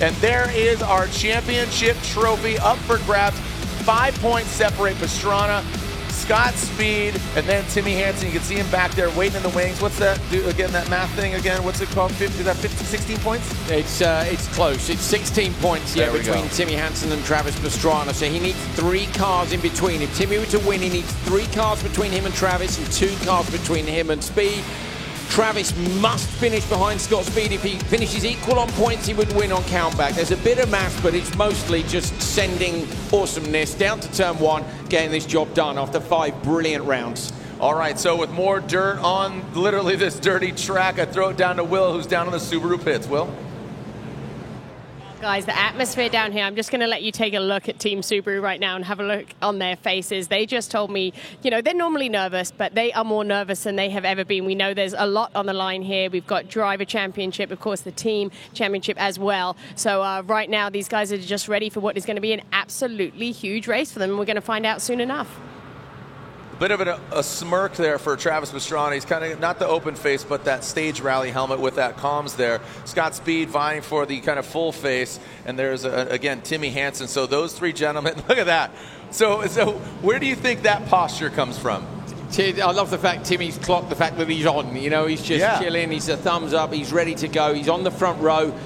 And there is our championship trophy up for grabs. 5 points separate Pastrana, Scott Speed, and then Timmy Hansen. You can see him back there waiting in the wings. What's that? Do again, that math thing again. What's it called? 50, is that 16 points? It's close. It's 16 points, between Timmy Hansen and Travis Pastrana. So he needs 3 cars in between. If Timmy were to win, he needs 3 cars between him and Travis and 2 cars between him and Speed. Travis must finish behind Scott Speed. If he finishes equal on points, he would win on countback. There's a bit of maths, but it's mostly just sending awesomeness down to turn 1, getting this job done after 5 brilliant rounds. All right, so with more dirt on literally this dirty track, I throw it down to Will, who's down in the Subaru pits. Will? Guys, the atmosphere down here, I'm just going to let you take a look at Team Subaru right now and have a look on their faces. They just told me, you know, they're normally nervous, but they are more nervous than they have ever been. We know there's a lot on the line here. We've got driver championship, of course, the team championship as well. So right now, these guys are just ready for what is going to be an absolutely huge race for them, and we're going to find out soon enough. Bit of a smirk there for Travis Pastrana. He's kind of not the open face, but that stage rally helmet with that comms there. Scott Speed vying for the kind of full face, and there's again Timmy Hansen. So those 3 gentlemen, look at that. So where do you think that posture comes from? I love the fact Timmy's clocked the fact that he's on. You know, he's just chilling. He's a thumbs up. He's ready to go. He's on the front row.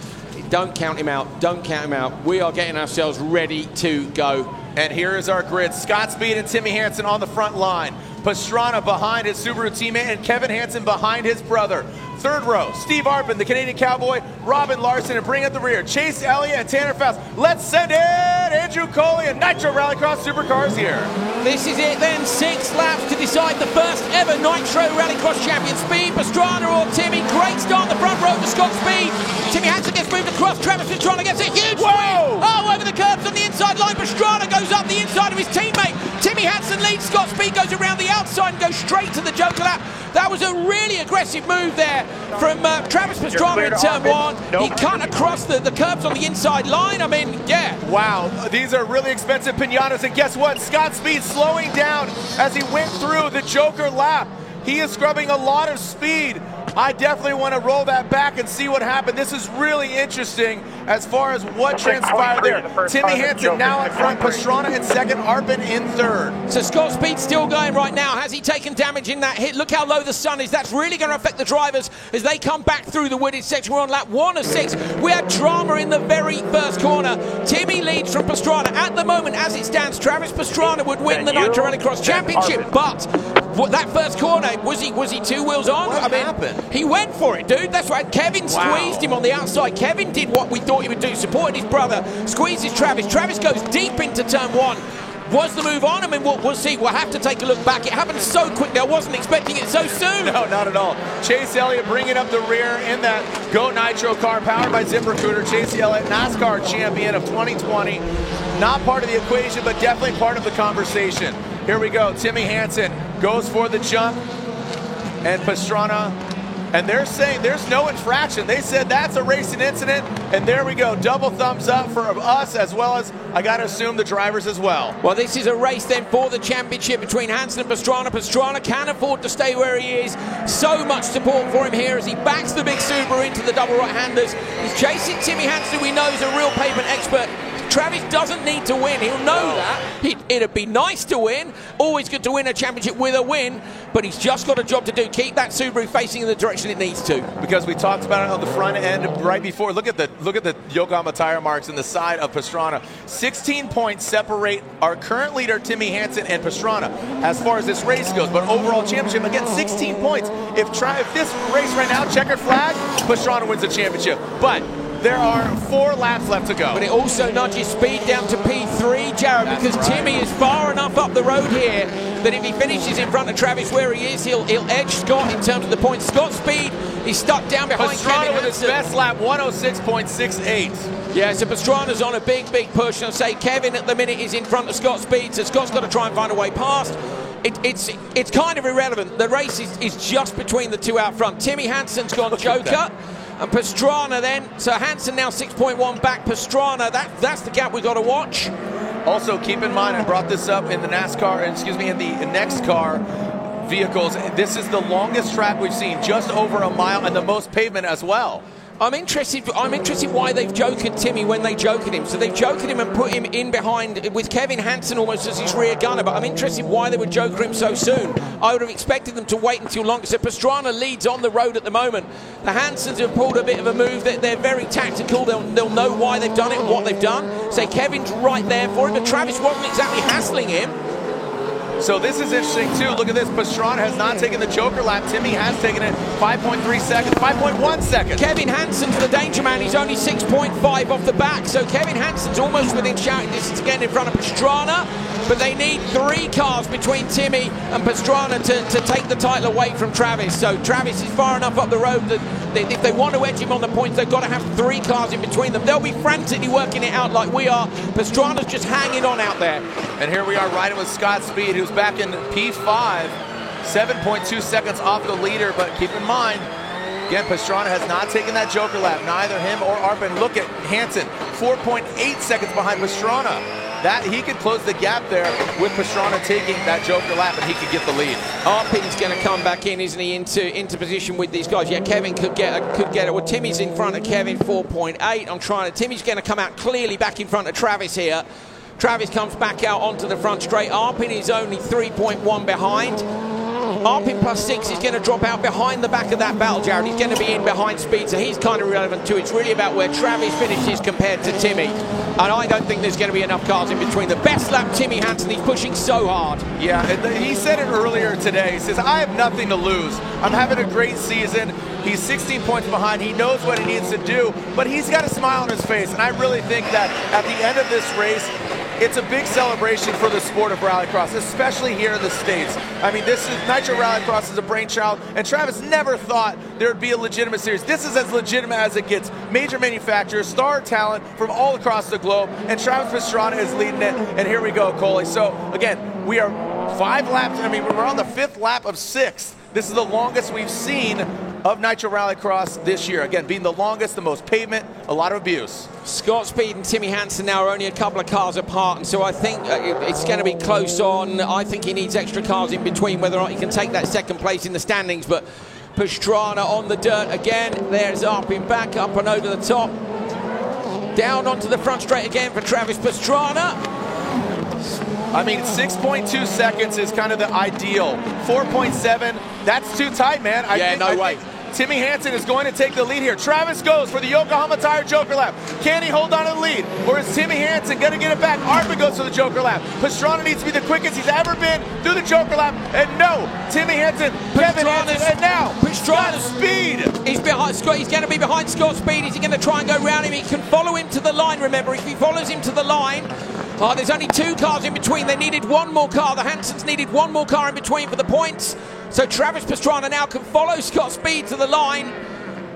Don't count him out. Don't count him out. We are getting ourselves ready to go. And here is our grid. Scott Speed and Timmy Hansen on the front line. Pastrana behind his Subaru teammate, and Kevin Hansen behind his brother. Third row, Steve Arpin, the Canadian Cowboy, Robin Larson, and bring at the rear, Chase Elliott and Tanner Faust. Let's send it! Andrew Coley and Nitro Rallycross Supercars here. This is it then, 6 laps to decide the first ever Nitro Rallycross champion. Speed, Pastrana or Timmy. Great start on the front row to Scott Speed. Timmy Hansen gets moved across, Travis Pastrana gets a huge win. Oh, over the curbs on the inside line. Pastrana goes up the inside of his teammate. Timmy Hansen leads, Scott Speed goes around the outside and goes straight to the Joker lap. That was a really aggressive move there from Travis Pastrana in turn 1. He cut across the curbs on the inside line. I mean, yeah. Wow, these are really expensive pinatas, and guess what? Scott Speed slowing down as he went through the Joker lap. He is scrubbing a lot of speed. I definitely want to roll that back and see what happened. This is really interesting as far as what transpired there. Timmy Hansen now in front, Pastrana in second, Arpin in third. So Scott Speed's still going right now. Has he taken damage in that hit? Look how low the sun is. That's really going to affect the drivers as they come back through the wooded section. We're on lap 1 of 6. We had drama in the very first corner. Timmy leads from Pastrana. At the moment, as it stands, Travis Pastrana would win the Nitro Rallycross Championship, but that first corner, was he 2 wheels on? What happened? He went for it, dude. That's right. Kevin squeezed him on the outside. Kevin did what we thought he would do, supported his brother, squeezes Travis. Travis goes deep into turn 1. Was the move on? I mean, we'll see. We'll have to take a look back. It happened so quickly. I wasn't expecting it so soon. No, not at all. Chase Elliott bringing up the rear in that Go Nitro car powered by ZipRecruiter. Chase Elliott, NASCAR champion of 2020. Not part of the equation, but definitely part of the conversation. Here we go. Timmy Hansen goes for the jump, and Pastrana, and they're saying there's no infraction. They said that's a racing incident, and there we go. Double thumbs up for us, as well as, I got to assume, the drivers as well. Well, this is a race then for the championship between Hansen and Pastrana. Pastrana can afford to stay where he is. So much support for him here as he backs the big Subaru into the double right-handers. He's chasing Timmy Hansen, we know is a real pavement expert. Travis doesn't need to win. He'll know that. It'd be nice to win. Always good to win a championship with a win, but he's just got a job to do. Keep that Subaru facing in the direction it needs to. Because we talked about it on the front end right before. Look at the Yokohama tire marks in the side of Pastrana. 16 points separate our current leader, Timmy Hansen, and Pastrana as far as this race goes. But overall championship, again, 16 points. If this race right now, checkered flag, Pastrana wins the championship. But there are 4 laps left to go. But it also nudges Speed down to P3, Jared, because Timmy is far enough up the road here that if he finishes in front of Travis where he is, he'll edge Scott in terms of the points. Scott Speed is stuck down behind Kevin with his best lap, 106.68. Yeah, so Pastrana's on a big push. I'll say Kevin at the minute is in front of Scott Speed, so Scott's got to try and find a way past. It's kind of irrelevant. The race is just between the 2 out front. Timmy Hansen's gone Joker. And Pastrana then, so Hansen now 6.1 back. Pastrana, that's the gap we've got to watch. Also, keep in mind, I brought this up in the NASCAR, in the next car vehicles. This is the longest track we've seen, just over a mile, and the most pavement as well. I'm interested why they've joked Timmy when they joked him. So they've joked him and put him in behind with Kevin Hansen almost as his rear gunner. But I'm interested why they would joke him so soon. I would have expected them to wait until longer. So Pastrana leads on the road at the moment. The Hansens have pulled a bit of a move. They're very tactical. They'll know why they've done it and what they've done. So Kevin's right there for him. But Travis wasn't exactly hassling him. So this is interesting too. Look at this. Pastrana has not taken the Joker lap. Timmy has taken it. 5.3 seconds, 5.1 seconds. Kevin Hansen for the danger man. He's only 6.5 off the back. So Kevin Hansen's almost within shouting distance again in front of Pastrana. But they need 3 cars between Timmy and Pastrana to take the title away from Travis. So Travis is far enough up the road that if they want to edge him on the points, they've got to have 3 cars in between them. They'll be frantically working it out like we are. Pastrana's just hanging on out there. And here we are riding with Scott Speed, who's back in P5, 7.2 seconds off the leader. But keep in mind, again, Pastrana has not taken that Joker lap. Neither him or Arpin. Look at Hansen, 4.8 seconds behind Pastrana. That he could close the gap there with Pastrana taking that Joker lap, and he could get the lead. Arpin's going to come back in, isn't he, into position with these guys? Yeah, Kevin could get it. Well, Timmy's in front of Kevin, 4.8. Timmy's going to come out clearly back in front of Travis here. Travis comes back out onto the front straight. Arpin is only 3.1 behind. Arpin +6 is going to drop out behind the back of that battle, Jared. He's going to be in behind Speed, so he's kind of irrelevant too. It's really about where Travis finishes compared to Timmy. And I don't think there's going to be enough cars in between. The best lap, Timmy Hansen, he's pushing so hard. Yeah, he said it earlier today. He says, I have nothing to lose. I'm having a great season. He's 16 points behind. He knows what he needs to do, but he's got a smile on his face. And I really think that at the end of this race, it's a big celebration for the sport of rallycross, especially here in the States. I mean, Nitro Rallycross is a brainchild, and Travis never thought there would be a legitimate series. This is as legitimate as it gets. Major manufacturers, star talent from all across the globe, and Travis Pastrana is leading it. And here we go, Coley. So again, we are 5 laps. I mean, we're on the 5th lap of 6. This is the longest we've seen of Nitro Rallycross this year. Again, being the longest, the most pavement, a lot of abuse. Scott Speed and Timmy Hansen now are only a couple of cars apart, and so I think it's going to be close on. I think he needs extra cars in between, whether or not he can take that second place in the standings. But Pastrana on the dirt again. There's Arpin back up and over the top. Down onto the front straight again for Travis Pastrana. I mean, 6.2 seconds is kind of the ideal. 4.7, that's too tight, man. I think Timmy Hansen is going to take the lead here. Travis goes for the Yokohama Tire Joker lap. Can he hold on to the lead? Or is Timmy Hansen going to get it back? Arpin goes for the Joker lap. Pastrana needs to be the quickest he's ever been through the Joker lap. And no, Timmy Hansen, Kevin Hansen, and now Pastrana's Speed. He's behind Scott. He's going to be behind Scott Speed. Is he going to try and go round him? He can follow him to the line, remember. If he follows him to the line, there's only 2 cars in between. They needed 1 more car. The Hansens needed 1 more car in between for the points. So Travis Pastrana now can follow Scott Speed to the line.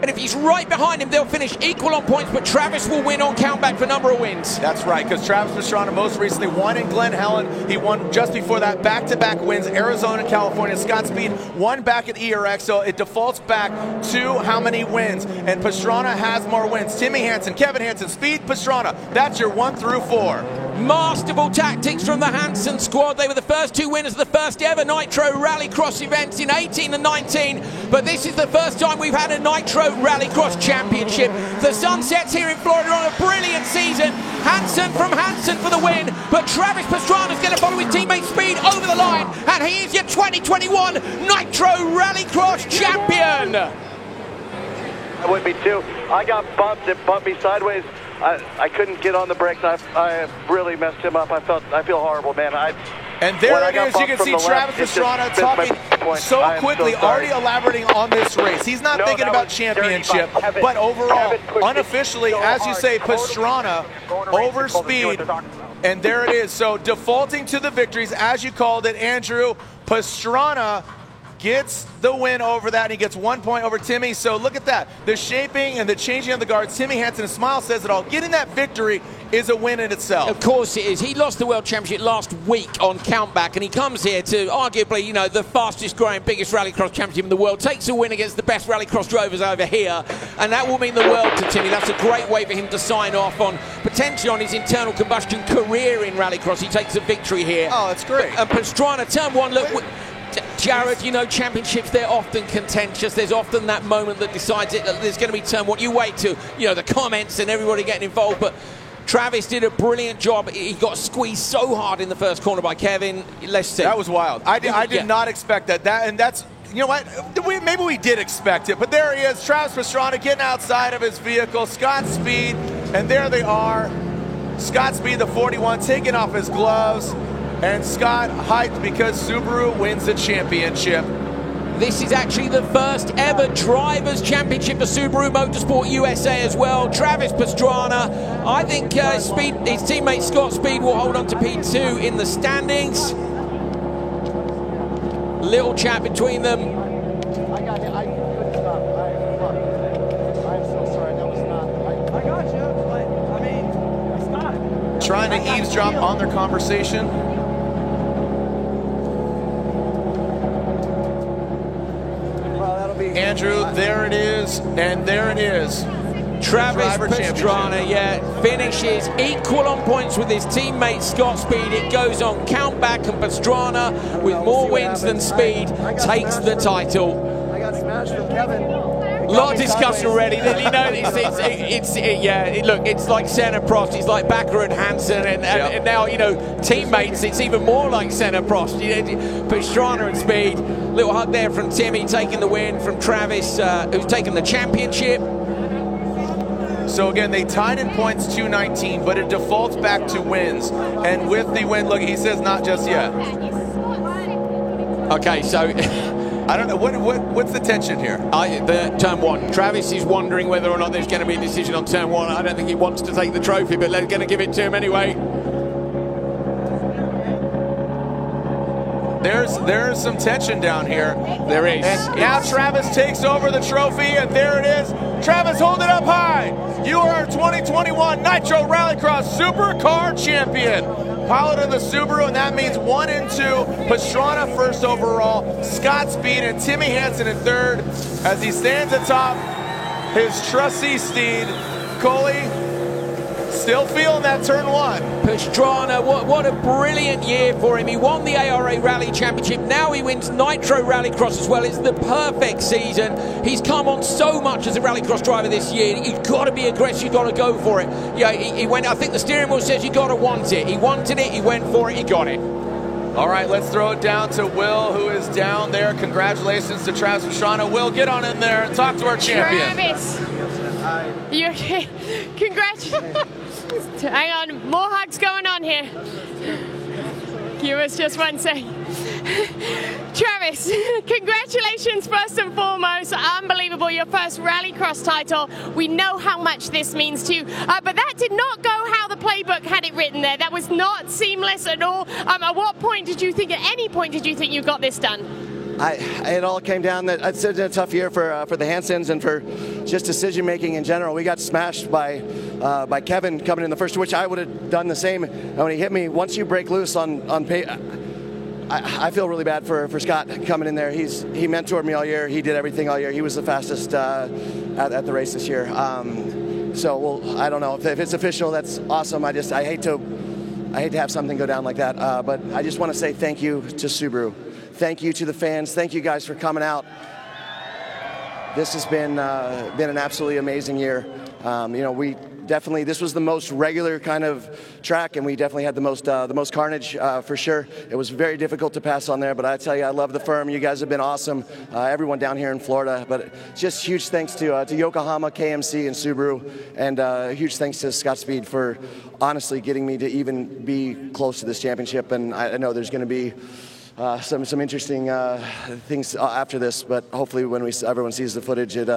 And if he's right behind him, they'll finish equal on points, but Travis will win on countback for number of wins. That's right, because Travis Pastrana most recently won in Glen Helen. He won just before that back-to-back wins, Arizona and California. Scott Speed won back at ERX, so it defaults back to how many wins. And Pastrana has more wins. Timmy Hansen, Kevin Hansen, Speed, Pastrana. That's your 1 through 4. Masterful tactics from the Hansen squad. They were the first 2 winners of the first ever Nitro Rallycross events in 18 and 19. But this is the first time we've had a Nitro Rallycross Championship. The sun sets here in Florida on a brilliant season. Hansen from Hansen for the win. But Travis Pastrana is going to follow his teammate Speed over the line. And he is your 2021 Nitro Rallycross Champion. I would be too. I got bumped. It bumped me sideways. I couldn't get on the brakes. I really messed him up. I feel horrible, man. And there it is. You can see Travis Pastrana talking so quickly, already elaborating on this race. He's not thinking about championship, but overall, unofficially, as you say, Pastrana over Speed. And there it is. So defaulting to the victories, as you called it, Andrew, Pastrana gets the win over that, and he gets 1 point over Timmy. So look at that. The shaping and the changing of the guards. Timmy Hansen, a smile says it all. Getting that victory is a win in itself. Of course it is. He lost the World Championship last week on countback, and he comes here to arguably, the fastest growing, biggest rallycross championship in the world. Takes a win against the best rallycross drivers over here, and that will mean the world to Timmy. That's a great way for him to sign off on, potentially on his internal combustion career in rallycross. He takes a victory here. Oh, that's great. And Pastrana, turn 1, look. Jared, you know, championships, they're often contentious. There's often that moment that decides it. There's going to be turn one. You wait to, you know, the comments and everybody getting involved. But Travis did a brilliant job. He got squeezed so hard in the first corner by Kevin. Let's see. That was wild. I did not expect that. And that's, you know what, maybe we did expect it. But there he is, Travis Pastrana getting outside of his vehicle. Scott Speed, and there they are. Scott Speed, the 41, taking off his gloves. And Scott hyped because Subaru wins the championship. This is actually the first ever Drivers' Championship for Subaru Motorsport USA as well. Travis Pastrana, I think his teammate Scott Speed will hold on to P2 in the standings. Little chat between them. I got it. I couldn't stop. I'm so sorry. That was not. I got you, but I mean, it's not. Trying to eavesdrop on their conversation. Andrew, there it is, and there it is. Travis Pastrana, yeah, finishes equal on points with his teammate Scott Speed. It goes on count back, and Pastrana, with more wins than Speed, takes the title. I got smashed from Kevin. A lot of discussion already. You know, look, it's like Senna Prost, it's like Bakker and Hansen, and now, you know, teammates, it's even more like Senna Prost. Pastrana and Speed. Little hug there from Timmy, taking the win from Travis, who's taken the championship. So again, they tied in points 219, but it defaults back to wins. And with the win, look, he says not just yet. Okay, so I don't know, what's the tension here? The turn one. Travis is wondering whether or not there's going to be a decision on turn one. I don't think he wants to take the trophy, but they're going to give it to him anyway. There's some tension down here. There is. And now Travis takes over the trophy, and there it is. Travis, hold it up high. You are our 2021 Nitro Rallycross Supercar Champion. Pilot of the Subaru, and that means 1 and 2. Pastrana first overall, Scott Speed and Timmy Hansen in third as he stands atop his trusty steed. Coley, still feeling that turn one. Pastrana, what a brilliant year for him. He won the ARA Rally Championship. Now he wins Nitro Rallycross as well. It's the perfect season. He's come on so much as a Rallycross driver this year. You've got to be aggressive. You've got to go for it. Yeah, he went. I think the steering wheel says you've got to want it. He wanted it. He went for it. He got it. All right, let's throw it down to Will, who is down there. Congratulations to Travis Pastrana. Will, get on in there and talk to our champion. Travis, you okay? Congratulations. Hang on, more hugs going on here. Give us just one second. Travis, congratulations first and foremost. Unbelievable, your first Rallycross title. We know how much this means to you, but that did not go how the playbook had it written there. That was not seamless at all. At what point did you think, at any point did you think you got this done? It all came down that it's been a tough year for the Hansens and for just decision making in general. We got smashed by Kevin coming in the first, which I would have done the same. And when he hit me, once you break loose on pay, I feel really bad for Scott coming in there. He mentored me all year. He did everything all year. He was the fastest at the race this year. So I don't know if it's official. That's awesome. I hate to have something go down like that. But I just want to say thank you to Subaru. Thank you to the fans. Thank you guys for coming out. This has been an absolutely amazing year. We definitely, this was the most regular kind of track, and we definitely had the most carnage for sure. It was very difficult to pass on there, but I tell you, I love the firm. You guys have been awesome. Everyone down here in Florida, but just huge thanks to Yokohama, KMC, and Subaru, and huge thanks to Scott Speed for honestly getting me to even be close to this championship. And I know there's going to be some interesting things after this, but hopefully when everyone sees the footage, it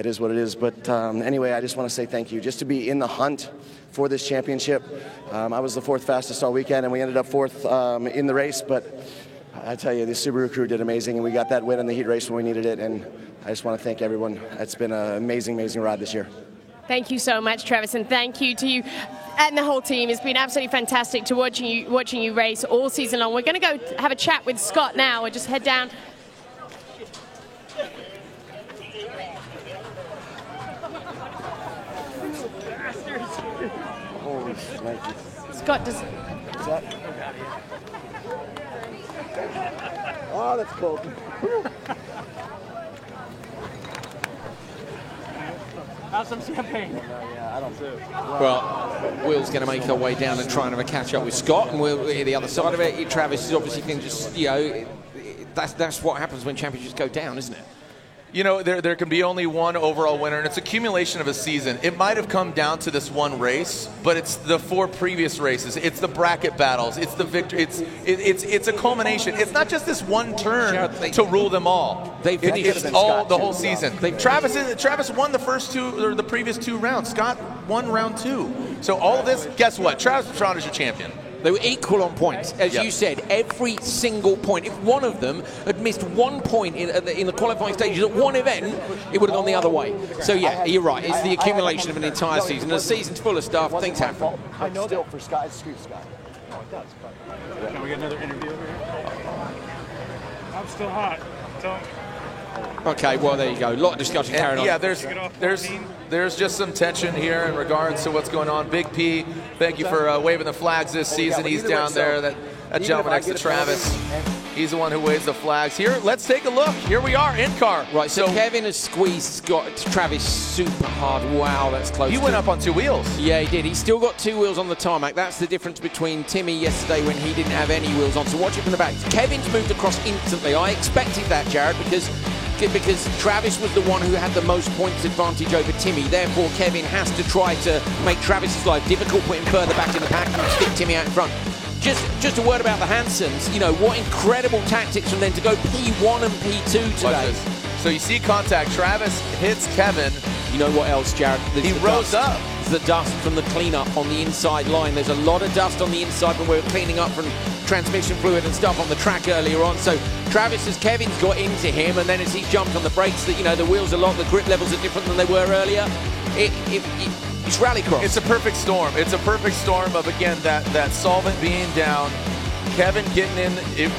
is what it is. But anyway, I just want to say thank you. Just to be in the hunt for this championship. I was the 4th fastest all weekend, and we ended up 4th in the race. But I tell you, the Subaru crew did amazing, and we got that win in the heat race when we needed it. And I just want to thank everyone. It's been an amazing, amazing ride this year. Thank you so much, Travis, and thank you to you and the whole team. It's been absolutely fantastic to watching you race all season long. We're going to go have a chat with Scott now. We'll just head down. Holy shnikes. Scott does. Is that? Oh, that's cold. Have some champagne. Yeah, I don't do. Well, Will's going to make her way down and try and have a catch up with Scott, and Will at the other side of it. Travis is obviously going to just, you know, that's what happens when championships go down, isn't it? You know, there can be only one overall winner, and it's accumulation of a season. It might have come down to this one race, but it's the 4 previous races. It's the bracket battles. It's the victory. It's a culmination. It's not just this one turn to rule them all. It's all the whole season. Travis won the first 2 or the previous 2 rounds. Scott won round 2. So all of this, guess what? Travis Pastrana is your champion. They were equal on points, as you said, every single point. If one of them had missed 1 point in the qualifying stages at one event, it would have gone the other way. So yeah, you're right. It's the accumulation of an entire season. A season's full of stuff. Things happen. I know that for Scott. Screw Scott. Oh, it does. Can we get another interview over here? I'm still hot. So. Okay, well there you go. A lot of discussion carried on. Yeah, there's just some tension here in regards to what's going on. Big P, thank you for waving the flags this season. He's down there. That gentleman next to Travis. He's the one who waves the flags. Here, let's take a look. Here we are in car. Right, so Kevin has squeezed Travis super hard. Wow, that's close. He went up on 2 wheels. Yeah, he did. He's still got 2 wheels on the tarmac. That's the difference between Timmy yesterday when he didn't have any wheels on. So watch it from the back. Kevin's moved across instantly. I expected that, Jared, because Travis was the one who had the most points advantage over Timmy. Therefore, Kevin has to try to make Travis's life difficult, put him further back in the pack and stick Timmy out in front. Just a word about the Hansons. You know, what incredible tactics from them to go P1 and P2 today. So you see contact. Travis hits Kevin. You know what else, Jared? He rose up. The dust from the cleanup on the inside line. There's a lot of dust on the inside when we were cleaning up from transmission fluid and stuff on the track earlier on. So Travis, as Kevin's got into him, and then as he jumped on the brakes, the wheels are the grip levels are different than they were earlier. It's rallycross. It's a perfect storm. It's a perfect storm of, again, that solvent being down, Kevin getting in, it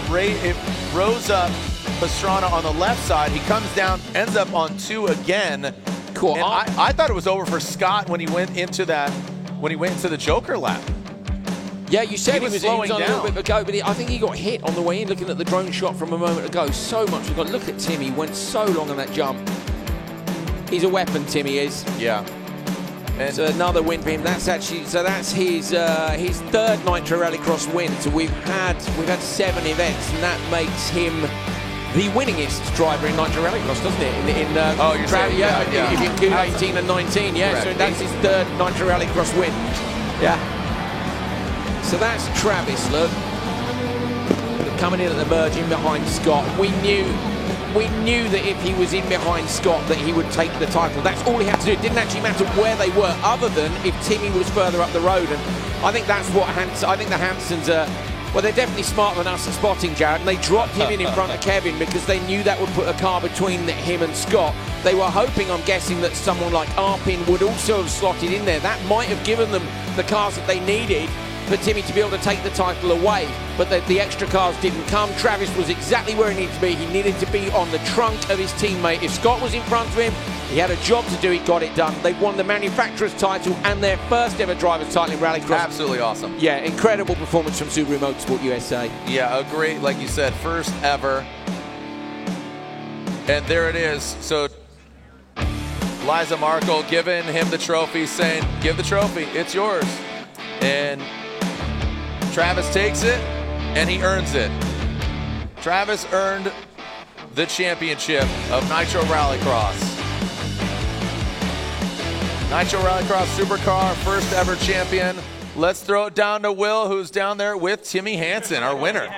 rose up, Pastrana on the left side. He comes down, ends up on 2 again. Cool. And I thought it was over for Scott when he went into the Joker lap. Yeah, you said he was slowing down a little bit ago, but I think he got hit on the way in, looking at the drone shot from a moment ago. So much. We've got to look at Timmy. Went so long on that jump. He's a weapon, Timmy is. Yeah. And so another win for him. That's his 3rd Nitro Rallycross win. So we've had 7 events, and that makes him the winningest driver in Nitro Rallycross, doesn't it? You're saying, yeah. If you include 18 and 19, yeah. Correct. So that's his 3rd Nitro Rallycross win. Yeah. So that's Travis, look. Coming in at the merge in behind Scott. We knew that if he was in behind Scott that he would take the title. That's all he had to do. It didn't actually matter where they were, other than if Timmy was further up the road. And I think that's what I think the Hansons are. Well, they're definitely smarter than us at spotting, Jared, and they dropped him in front of Kevin because they knew that would put a car between him and Scott. They were hoping, I'm guessing, that someone like Arpin would also have slotted in there. That might have given them the cars that they needed for Timmy to be able to take the title away, but the extra cars didn't come. Travis was exactly where he needed to be. He needed to be on the trunk of his teammate. If Scott was in front of him, he had a job to do. He got it done. They've won the manufacturer's title and their first ever driver's title in Rallycross. Absolutely awesome. Yeah, incredible performance from Subaru Motorsport USA. Yeah, a great, like you said, first ever. And there it is. So Liza Markle giving him the trophy, saying, give the trophy, it's yours. And Travis takes it, and he earns it. Travis earned the championship of Nitro Rallycross. Nitro Rallycross Supercar, first ever champion. Let's throw it down to Will, who's down there with Timmy Hansen, our winner.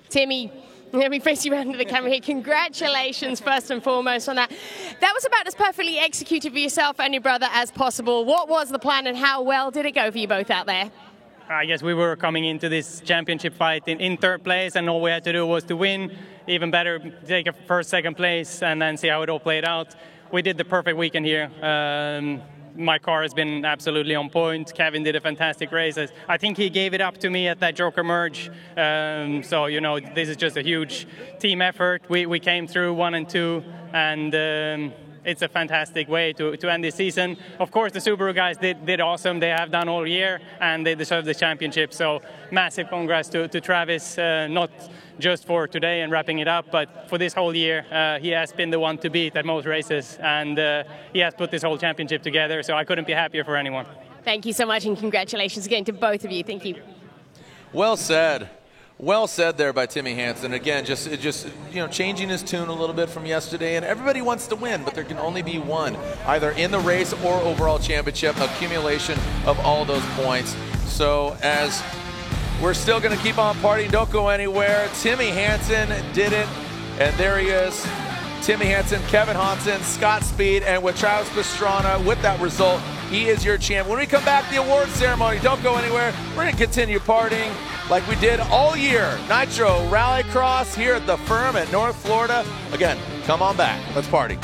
Timmy, let me face you around to the camera here. Congratulations, first and foremost, on that. That was about as perfectly executed for yourself and your brother as possible. What was the plan and how well did it go for you both out there? I guess we were coming into this championship fight in 3rd place, and all we had to do was to win. Even better, take a 1st, 2nd place, and then see how it all played out. We did the perfect weekend here. My car has been absolutely on point. Kevin did a fantastic race. I think he gave it up to me at that Joker merge. So, you know, this is just a huge team effort. We came through 1 and 2, and it's a fantastic way to end this season. Of course, the Subaru guys did awesome. They have done all year, and they deserve the championship. So massive congrats to Travis, not just for today and wrapping it up, but for this whole year. He has been the one to beat at most races, and he has put this whole championship together. So I couldn't be happier for anyone. Thank you so much, and congratulations again to both of you. Thank you. Well said. Well said there by Timmy Hansen. Again, just changing his tune a little bit from yesterday. And everybody wants to win, but there can only be one, either in the race or overall championship, accumulation of all those points. So as we're still going to keep on partying, don't go anywhere. Timmy Hansen did it, and there he is. Timmy Hansen, Kevin Hansen, Scott Speed, and with Travis Pastrana, with that result, he is your champ. When we come back, the awards ceremony, don't go anywhere. We're going to continue partying like we did all year. Nitro Rallycross here at the Firm at North Florida. Again, come on back. Let's party.